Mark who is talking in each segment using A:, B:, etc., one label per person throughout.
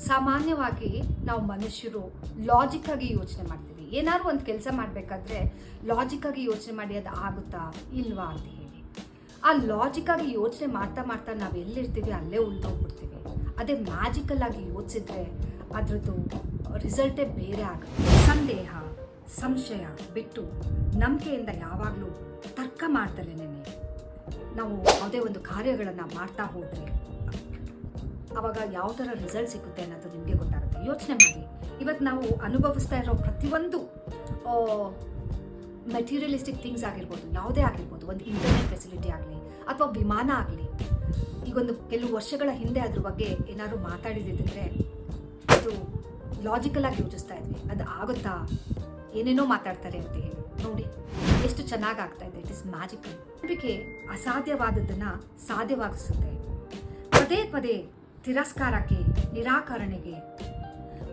A: ಸಾಮಾನ್ಯವಾಗಿ ನಾವು ಮನುಷ್ಯರು ಲಾಜಿಕ್ ಆಗಿ ಯೋಚನೆ ಮಾಡ್ತೀವಿ. ಏನಾದ್ರು ಒಂದು ಕೆಲಸ ಮಾಡಬೇಕಾದ್ರೆ ಲಾಜಿಕ್ ಆಗಿ ಯೋಚನೆ ಮಾಡಿ ಅದು ಆಗುತ್ತಾ ಇಲ್ವಾ ಅಂತ ಹೇಳಿ. ಆ ಲಾಜಿಕ್ ಆಗಿ ಯೋಚನೆ ಮಾಡ್ತಾ ಮಾಡ್ತಾ ನಾವು ಎಲ್ಲಿರ್ತೀವಿ ಅಲ್ಲೇ ಉಳ್ದೋಗ್ಬಿಡ್ತೀವಿ. ಅದೇ ಮ್ಯಾಜಿಕಲ್ ಆಗಿ ಯೋಚಿಸಿದ್ರೆ ಅದ್ರದ್ದು ರಿಸಲ್ಟೇ ಬೇರೆ ಆಗುತ್ತೆ. ಸಂದೇಹ ಸಂಶಯ ಬಿಟ್ಟು ನಂಬಿಕೆಯಿಂದ ಯಾವಾಗಲೂ ತರ್ಕ ಮಾಡ್ದಲೇನೆ ನಾವು ಯಾವುದೇ ಒಂದು ಕಾರ್ಯಗಳನ್ನು ಮಾಡ್ತಾ ಹೋದರೆ ಆವಾಗ ಯಾವ ಥರ ರಿಸಲ್ಟ್ ಸಿಗುತ್ತೆ ಅನ್ನೋದು ನಿಮಗೆ ಗೊತ್ತಾಗುತ್ತೆ. ಯೋಚನೆ ಮಾಡಿ, ಇವತ್ತು ನಾವು ಅನುಭವಿಸ್ತಾ ಇರೋ ಪ್ರತಿಯೊಂದು ಮೆಟೀರಿಯಲಿಸ್ಟಿಕ್ ಥಿಂಗ್ಸ್ ಆಗಿರ್ಬೋದು, ಯಾವುದೇ ಆಗಿರ್ಬೋದು, ಒಂದು ಇಂಟರ್ನೆಟ್ ಫೆಸಿಲಿಟಿ ಆಗಲಿ ಅಥವಾ ವಿಮಾನ ಆಗಲಿ, ಈಗೊಂದು ಕೆಲವು ವರ್ಷಗಳ ಹಿಂದೆ ಅದ್ರ ಬಗ್ಗೆ ಏನಾದ್ರು ಮಾತಾಡಿದಿದ್ರೆ ಅದು ಲಾಜಿಕಲ್ ಆಗಿ ಯೋಚಿಸ್ತಾ ಇದ್ವಿ, ಅದು ಆಗುತ್ತಾ, ಏನೇನೋ ಮಾತಾಡ್ತಾರೆ ಅಂತ ಹೇಳಿ. ನೋಡಿ ಎಷ್ಟು ಚೆನ್ನಾಗಿ ಆಗ್ತಾ ಇದೆ. It is magical. ನಂಬಿಕೆ ಅಸಾಧ್ಯವಾದದ್ದನ್ನು ಸಾಧ್ಯವಾಗಿಸುತ್ತೆ. ಪದೇ ಪದೇ ತಿರಸ್ಕಾರಕ್ಕೆ, ನಿರಾಕರಣೆಗೆ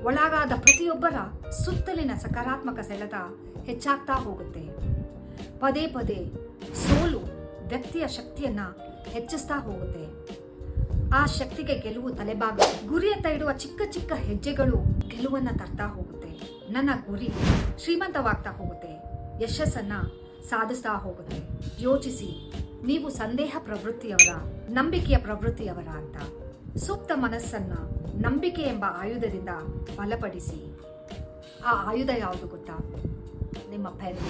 A: ಒಳಗಾದ ಪ್ರತಿಯೊಬ್ಬರ ಸುತ್ತಲಿನ ಸಕಾರಾತ್ಮಕ ಸೆಳೆತ ಹೆಚ್ಚಾಗ್ತಾ ಹೋಗುತ್ತೆ. ಪದೇ ಪದೇ ಸೋಲು ವ್ಯಕ್ತಿಯ ಶಕ್ತಿಯನ್ನ ಹೆಚ್ಚಿಸ್ತಾ ಹೋಗುತ್ತೆ. ಆ ಶಕ್ತಿಗೆ ಗೆಲುವು ತಲೆಬಾಗ. ಗುರಿಯತ್ತ ಇಡುವ ಚಿಕ್ಕ ಚಿಕ್ಕ ಹೆಜ್ಜೆಗಳು ಗೆಲುವನ್ನ ತರ್ತಾ ಹೋಗುತ್ತೆ. ನನ್ನ ಗುರಿ ಶ್ರೀಮಂತವಾಗ್ತಾ ಹೋಗುತ್ತೆ, ಯಶಸ್ಸನ್ನ ಸಾಧಿಸ್ತಾ ಹೋಗುತ್ತೆ. ಯೋಚಿಸಿ, ನೀವು ಸಂದೇಹ ಪ್ರವೃತ್ತಿಯವರ, ನಂಬಿಕೆಯ ಪ್ರವೃತ್ತಿಯವರ ಅಂತ. ಸೂಕ್ತ ಮನಸ್ಸನ್ನ ನಂಬಿಕೆ ಎಂಬ ಆಯುಧದಿಂದ ಬಲಪಡಿಸಿ. ಆ ಆಯುಧ ಯಾವುದು ಗೊತ್ತಾ? ನಿಮ್ಮ ಪೆನ್.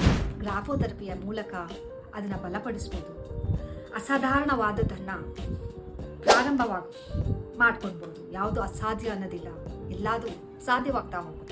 A: ಗ್ರಾಫೋಥೆರಪಿಯ ಮೂಲಕ ಅದನ್ನು ಬಲಪಡಿಸ್ಬೋದು. ಅಸಾಧಾರಣವಾದದನ್ನು ಮಾಡ್ಕೊಳ್ಬೋದು. ಯಾವುದು ಅಸಾಧ್ಯ ಅನ್ನೋದಿಲ್ಲ, ಎಲ್ಲದೂ ಸಾಧ್ಯವಾಗ್ತಾ ಹೋಗುತ್ತೆ.